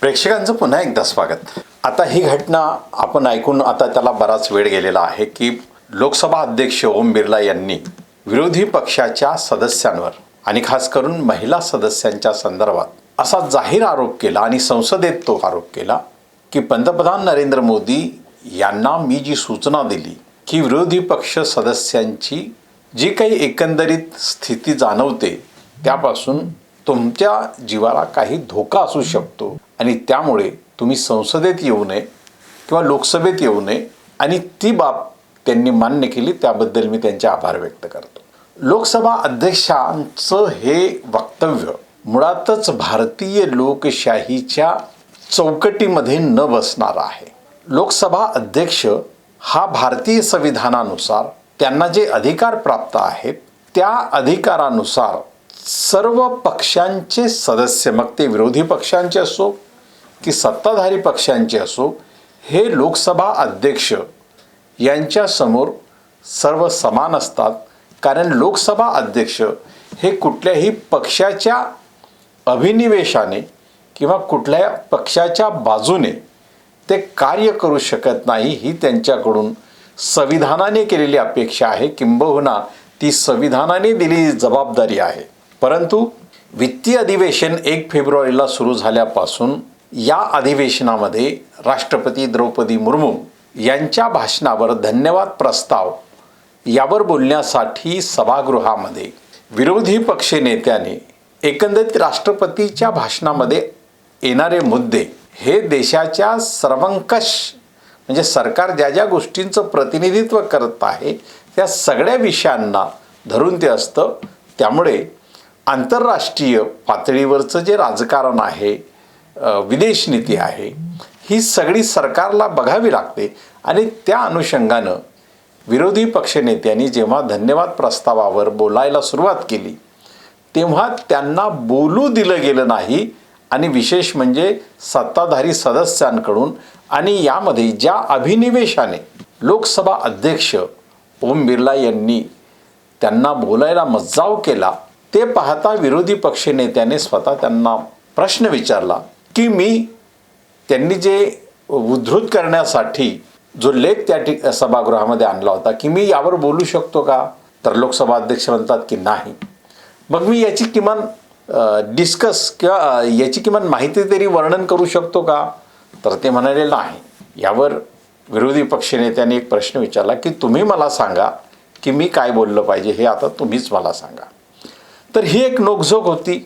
प्रेक्षकांचं पुन्हा एकदा स्वागत। आता ही घटना आपण ऐकून आता त्याला बराच वेळ गेलेला आहे की लोकसभा अध्यक्ष ओम बिर्ला यांनी विरोधी पक्षाच्या सदस्यांवर आणि खास करून महिला सदस्यांच्या संदर्भात असा जाहीर आरोप केला आणि संसदेत तो आरोप केला की पंतप्रधान नरेंद्र मोदी यांना मी जी सूचना दिली की विरोधी पक्ष सदस्यांची जी काही एकंदरीत स्थिती जाणवते त्यापासून तुमच्या जीवाला काही धोका असू शकतो आणि त्यामुळे तुम्ही संसदेत येऊ नये किंवा लोकसभेत येऊ नये आणि ती बाब त्यांनी मान्य केली, त्याबद्दल मी त्यांचे आभार व्यक्त करतो। लोकसभा अध्यक्षांचं हे वक्तव्य मुळातच भारतीय लोकशाहीच्या चौकटीमध्ये न बसणार आहे। लोकसभा अध्यक्ष हा भारतीय संविधानानुसार त्यांना जे अधिकार प्राप्त आहेत त्या अधिकारानुसार सर्व पक्षांचे सदस्य, मग ते विरोधी पक्षांचे असो की सत्ताधारी पक्षांचे असो, हे लोकसभा अध्यक्ष यांच्या समोर सर्व समान असतात। कारण लोकसभा अध्यक्ष हे कुठल्याही पक्षाच्या अभिनिवेशाने किंवा कुठल्या पक्षाच्या बाजूने ते कार्य करू शकत नाही, ही त्यांच्याकडून संविधानाने केलेली अपेक्षा आहे, किंबहुना ती संविधानाने दिलेली जबाबदारी आहे। परंतु वित्तीय अधिवेशन 1 फेब्रुवारीला सुरू झाल्यापासून या अधिवेशनामध्ये राष्ट्रपती द्रौपदी मुर्मू यांच्या भाषणावर धन्यवाद प्रस्ताव यावर बोलण्यासाठी सभागृहामध्ये विरोधी पक्ष नेत्याने एकंदरीत राष्ट्रपतीच्या भाषणामध्ये येणारे मुद्दे हे देशाच्या सर्वंकष म्हणजे सरकार ज्या ज्या गोष्टींचं प्रतिनिधित्व करत आहे त्या सगळ्या विषयांना धरून ते असतं। त्यामुळे आंतरराष्ट्रीय पातळीवरचं जे राजकारण आहे, विदेश नीती आहे, ही सगळी सरकारला बघावी लागते आणि त्या अनुषंगानं विरोधी पक्षनेत्यांनी जेव्हा धन्यवाद प्रस्तावावर बोलायला सुरुवात केली तेव्हा त्यांना बोलू दिलं गेलं नाही आणि विशेष म्हणजे सत्ताधारी सदस्यांकडून आणि यामध्ये ज्या अभिनिवेशाने लोकसभा अध्यक्ष ओम बिर्ला यांनी त्यांना बोलायला मज्जाव केला ते पाहता विरोधी पक्षनेत्याने स्वतः त्यांना प्रश्न विचारला की त्यांनी जे उद्धृत करण्यासाठी जो लेख त्या सभागृहामध्ये आणला होता की मी यावर बोलू शकतो का, तर लोकसभा अध्यक्ष म्हणतात की नाही। मग मी याची किमान डिस्कस किंवा याची किमान माहिती तरी वर्णन करू शकतो का, तर ते म्हणाले नाही। यावर विरोधी पक्षनेत्याने एक प्रश्न विचारला की तुम्ही मला सांगा की मी काय बोललं पाहिजे, हे आता तुम्हीच मला सांगा। तर ही एक नोकझोक होती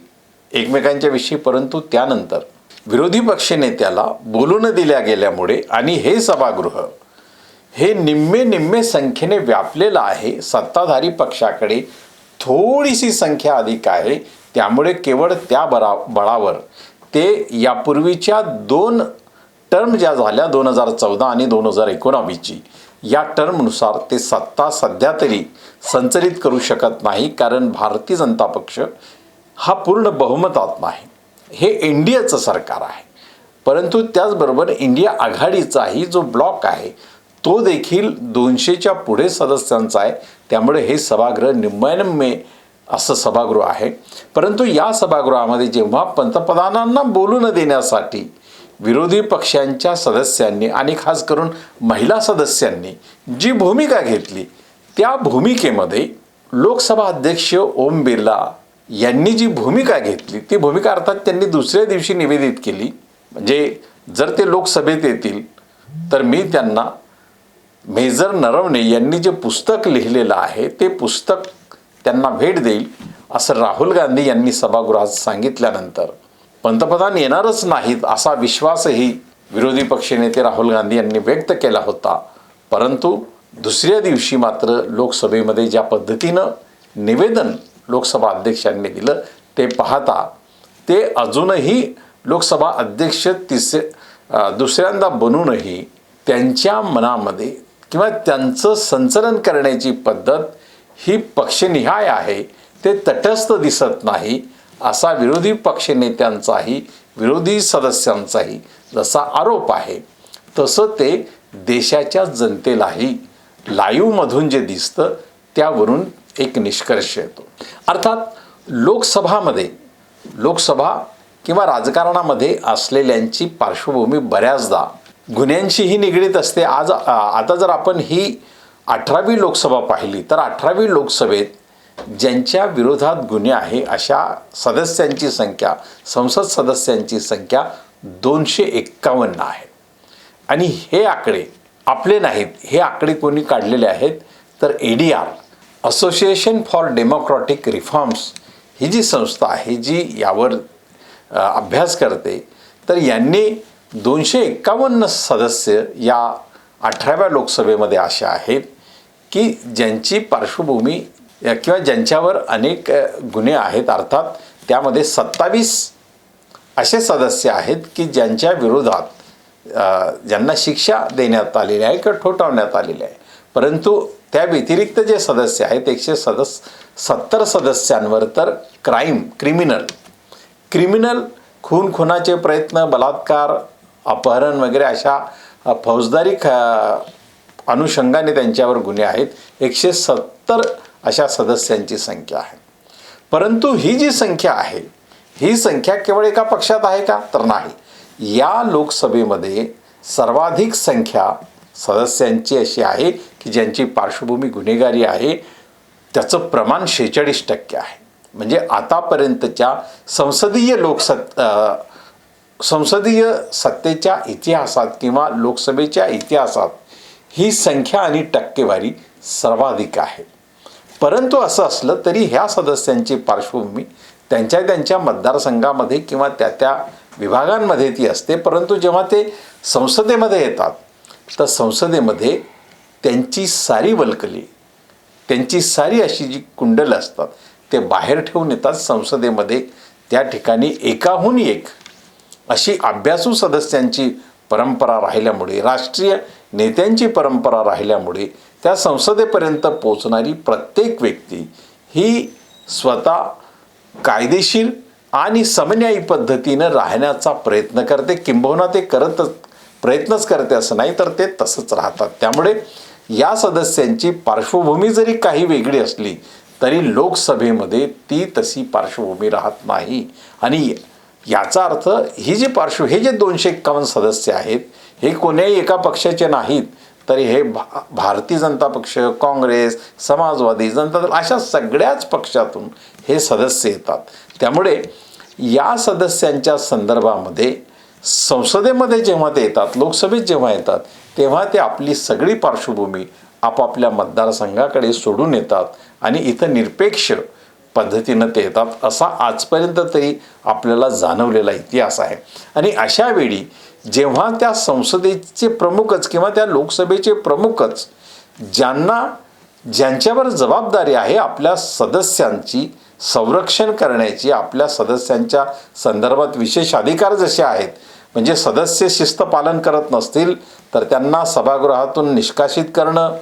एकमेकांच्या विषयी। परंतु त्यानंतर विरोधी पक्षनेत्याला बोलू न दिल्या गेल्यामुळे आणि हे सभागृह हे निम्मे संख्येने व्यापलेलं आहे, सत्ताधारी पक्षाकडे थोडीशी संख्या अधिक आहे, त्यामुळे केवळ त्या बळावर ते यापूर्वीच्या 2 टर्म ज्या झाल्या 2014 आणि 2019ची या टर्मनुसार ते सत्ता सध्या तरी संचलित करू शकत नाही, कारण भारतीय जनता पक्ष हा पूर्ण बहुमतात नाही। हे एनडीएचं सरकार आहे, परंतु त्याचबरोबर इंडिया आघाडीचाही जो ब्लॉक आहे तो देखील 200च्या पुढे सदस्यांचा आहे, त्यामुळे हे सभागृह निम्मे असं सभागृह आहे। परंतु या सभागृहामध्ये जेव्हा पंतप्रधानांना बोलू न देण्यासाठी विरोधी पक्षांच्या सदस्यांनी आणि खास करून महिला सदस्यांनी जी भूमिका घेतली त्या भूमिकेमध्ये लोकसभा अध्यक्ष ओम बिर्ला यांनी जी भूमिका घेतली ती भूमिका अर्थात त्यांनी दुसऱ्या दिवशी निवेदित केली। म्हणजे जर ते लोकसभेत येतील तर मी त्यांना मेजर नरवणे यांनी जे पुस्तक लिहिलेलं आहे ते पुस्तक त्यांना भेट देईल असं राहुल गांधी यांनी सभागृहात सांगितल्यानंतर पंतप्रधान येणारच नाहीत असा विश्वासही विरोधी पक्षनेते राहुल गांधी यांनी व्यक्त केला होता। परंतु दुसऱ्या दिवशी मात्र लोकसभेमध्ये ज्या पद्धतीनं निवेदन लोकसभा अध्यक्षांनी दिलं ते पाहता ते अजूनही लोकसभा अध्यक्ष दुसऱ्यांदा बनूनही त्यांच्या मनामध्ये किंवा त्यांचं संचलन करण्याची पद्धत ही पक्षनिहाय आहे, ते तटस्थ दिसत नाही असा विरोधी पक्षनेत्यांचाही विरोधी सदस्यांचाही जसा आरोप आहे तसं ते देशाच्या जनतेलाही लाईव्हमधून जे दिसतं त्यावरून एक निष्कर्ष येतो। अर्थात लोकसभा किंवा राजकारणामध्ये असलेल्यांची पार्श्वभूमी बऱ्याचदा गुन्ह्यांशीही निगडीत असते. आता जर आपण ही 18वी लोकसभा पाहिली तर 18वी लोकसभेत ज्यांच्या विरोधात गुन्हे आहे अशा सदस्यांची संख्या, संसद सदस्यांची संख्या 251 आहे. आणि हे आकडे आपले नाहीत, हे आकडे कोणी काढलेले आहेत तर ADR, association for democratic reforms ही जी संस्था आहे जी यावर अभ्यास करते, तर यांनी 251 सदस्य या 18व्या लोकसभेमध्ये अशा आहेत की ज्यांची पार्श्वभूमी किंवा ज्यांच्यावर अनेक गुन्हे आहेत. अर्थात त्यामध्ये 27 असे सदस्य आहेत की ज्यांच्या विरोधात ज्यांना शिक्षा देण्यात आलेली आहे किंवा ठोठावण्यात आलेली आहे. परंतु त्या व्यतिरिक्त जे सदस्य आहेत 170 सदस्यांवर तर क्रिमिनल खुनाचे प्रयत्न, बलात्कार, अपहरण वगैरे अशा फौजदारी अनुषंगाने त्यांच्यावर गुन्हे आहेत. 170 अशा सदस्यांची संख्या आहे. परंतु ही जी संख्या आहे ही संख्या केवळ एका पक्षात आहे का तर नाही. या लोकसभेमध्ये सर्वाधिक संख्या सदस्यांची अशी आहे की ज्यांची पार्श्वभूमी गुन्हेगारी आहे. त्याचं प्रमाण 46% आहे. म्हणजे आतापर्यंतच्या संसदीय सत्तेच्या इतिहासात किंवा लोकसभेच्या इतिहासात ही संख्या आणि टक्केवारी सर्वाधिक आहे. परंतु असं असलं तरी ह्या सदस्यांची पार्श्वभूमी त्यांच्या मतदारसंघामध्ये किंवा त्या विभागांमध्ये ती असते. परंतु जेव्हा ते संसदेमध्ये येतात तर संसदेमध्ये त्यांची सारी वल्कली, त्यांची सारी अशी जी कुंडलं असतात ते बाहेर ठेवून येतात. संसदेमध्ये त्या ठिकाणी एकाहून एक अशी अभ्यासू सदस्यांची परंपरा राहिल्यामुळे, राष्ट्रीय नेत्यांची परंपरा राहिल्यामुळे त्या संसदेपर्यंत पोहोचणारी प्रत्येक व्यक्ती ही स्वतः कायदेशीर आणि समन्यायी पद्धतीनं राहण्याचा प्रयत्न करते. किंबहुना ते प्रयत्नच करते असं नाही तर ते तसंच राहतात. त्यामुळे या सदस्यांची पार्श्वभूमी जरी काही वेगळी असली तरी लोकसभेमध्ये ती तशी पार्श्वभूमी राहत नाही. आणि याचा अर्थ हे जे 251 सदस्य आहेत हे कोण्याही एका पक्षाचे नाहीत, तरी हे भारतीय जनता पक्ष, काँग्रेस, समाजवादी, जनता दल अशा सगळ्याच पक्षातून हे सदस्य येतात. त्यामुळे या सदस्यांच्या संदर्भामध्ये संसदेमध्ये जेव्हा ते येतात, लोकसभेत जेव्हा येतात, तेव्हा ते आपली सगळी पार्श्वभूमी आपापल्या मतदारसंघाकडे सोडून येतात आणि इथं निरपेक्ष पद्धतीनं ते येतात. असा आजपर्यंत तरी आपल्याला जाणवलेला इतिहास आहे. आणि अशा वेळी जेव्हा त्या संसदेचे प्रमुखच किंवा त्या लोकसभेचे प्रमुखच ज्यांच्यावर जबाबदारी आहे आपल्या सदस्यांची संरक्षण करण्याची, आपल्या सदस्यांच्या संदर्भात विशेष अधिकार जसे आहेत, म्हणजे सदस्य शिस्त पालन करत नसतील तर त्यांना सभागृहातून निष्कासित करणं,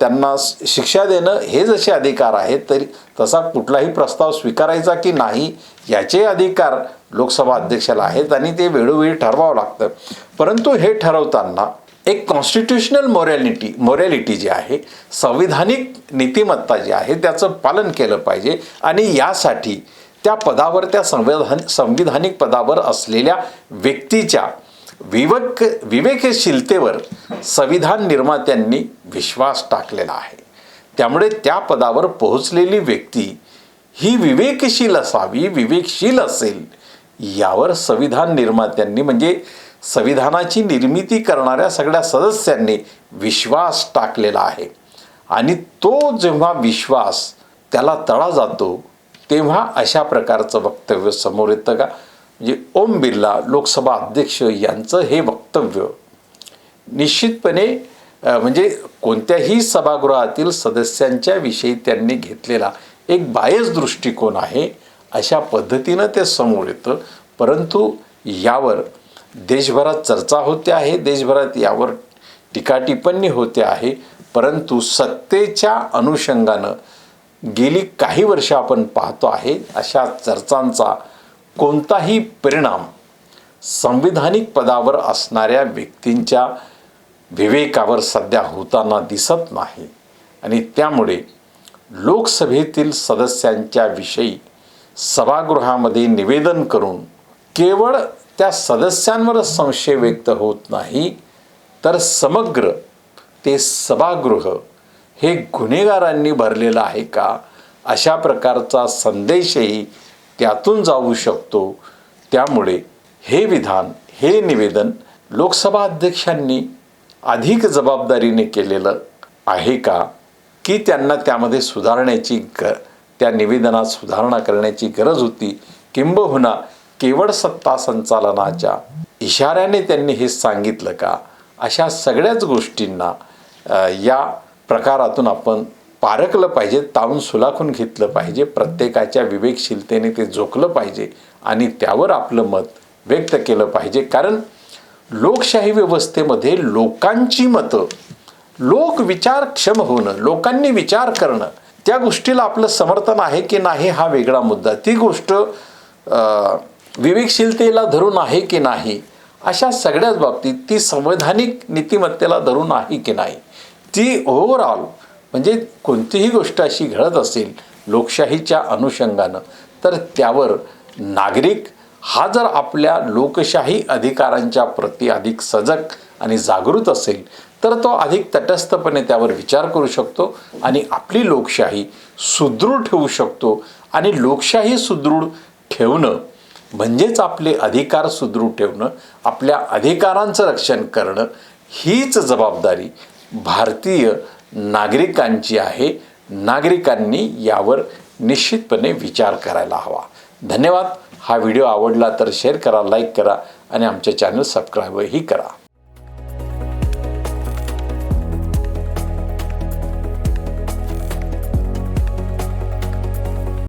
त्यांना शिक्षा देणं हे जसे अधिकार आहेत, तरी तसा कुठलाही प्रस्ताव स्वीकारायचा की नाही याचे अधिकार लोकसभा अध्यक्षाला आहेत आणि ते वेळोवेळी ठरवावं लागतं. परंतु हे ठरवताना एक कॉन्स्टिट्यूशनल मोरॅलिटी जी आहे, संविधानिक नीतिमत्ता जी आहे त्याचं पालन केलं पाहिजे. आणि यासाठी त्या पदावर, त्या संविधानिक पदावर असलेल्या व्यक्तीच्या विवेकशीलतेवर संविधान निर्मात्यांनी विश्वास टाकलेला आहे. त्यामुळे त्या पदावर पोहोचलेली व्यक्ती ही विवेकशील असेल यावर संविधान निर्मात्यांनी, म्हणजे संविधानाची निर्मिती करणाऱ्या सगळ्या सदस्यांनी विश्वास टाकलेला आहे. आणि तो जेव्हा विश्वास त्याला तडा जातो तेव्हा अशा प्रकारचं वक्तव्य समोर येतं का? म्हणजे ओम बिर्ला लोकसभा अध्यक्ष यांचं हे वक्तव्य निश्चितपणे म्हणजे कोणत्याही सभागृहातील सदस्यांच्या विषयी त्यांनी घेतलेला एक बायस दृष्टिकोन आहे अशा पद्धतीनं ते समोर येतं. परंतु यावर देशभरात चर्चा होते आहे, देशभरात यावर टीकाटिप्पणी होते आहे. परंतु सत्तेच्या अनुषंगानं गेली काही वर्ष आपण पाहतो आहे अशा चर्चांचा कोणताही परिणाम संविधानिक पदावर असणाऱ्या व्यक्तींच्या विवेकावर सध्या होताना दिसत नाही. आणि त्यामुळे लोकसभेतील सदस्यांच्या विषयी सभागृहामध्ये निवेदन करून केवळ त्या सदस्यांवरच संशय व्यक्त होत नाही, तर समग्र ते सभागृह हे गुन्हेगारांनी भरलेलं आहे का, अशा प्रकारचा संदेशही त्यातून जाऊ शकतो. त्यामुळे हे विधान, हे निवेदन लोकसभा अध्यक्षांनी अधिक जबाबदारीने केलेलं आहे का, की त्यांना त्यामध्ये त्या निवेदनात सुधारणा करण्याची गरज होती, किंबहुना केवळ सत्ता संचालनाच्या इशाऱ्याने त्यांनी हे सांगितलं का, अशा सगळ्याच गोष्टींना या प्रकारातून आपण पारखलं पाहिजे, ताळून सुलाखून घेतलं पाहिजे. प्रत्येकाच्या विवेकशीलतेने ते जोखलं पाहिजे आणि त्यावर आपलं मत व्यक्त केलं पाहिजे. कारण लोकशाही व्यवस्थेमध्ये लोकांची मतं, लोक विचारक्षम होणं, लोकांनी विचार करणं, त्या गोष्टीला आपलं समर्थन आहे की नाही हा वेगळा मुद्दा. ती गोष्ट विवेकशीलतेला धरून आहे की नाही, अशा सगळ्याच बाबतीत ती संवैधानिक नीतिमत्तेला धरून आहे की नाही, ती ओव्हरऑल म्हणजे कोणतीही गोष्ट अशी घडत असेल लोकशाहीच्या अनुषंगानं, तर त्यावर नागरिक हा जर आपल्या लोकशाही अधिकारांच्या प्रती अधिक सजग आणि जागृत असेल, तर तो अधिक तटस्थपणे त्यावर विचार करू शकतो आणि आपली लोकशाही सुदृढ ठेवू शकतो. आणि लोकशाही सुदृढ ठेवणं म्हणजेच आपले अधिकार सुदृढ ठेवणं, आपल्या अधिकारांचं रक्षण करणं, हीच जबाबदारी भारतीय नागरिकांची आहे. नागरिकांनी यावर निश्चितपणे विचार करायला हवा. धन्यवाद. हा व्हिडिओ आवडला तर शेअर करा, लाईक करा आणि आमचे चॅनल सबस्क्राईबही करा.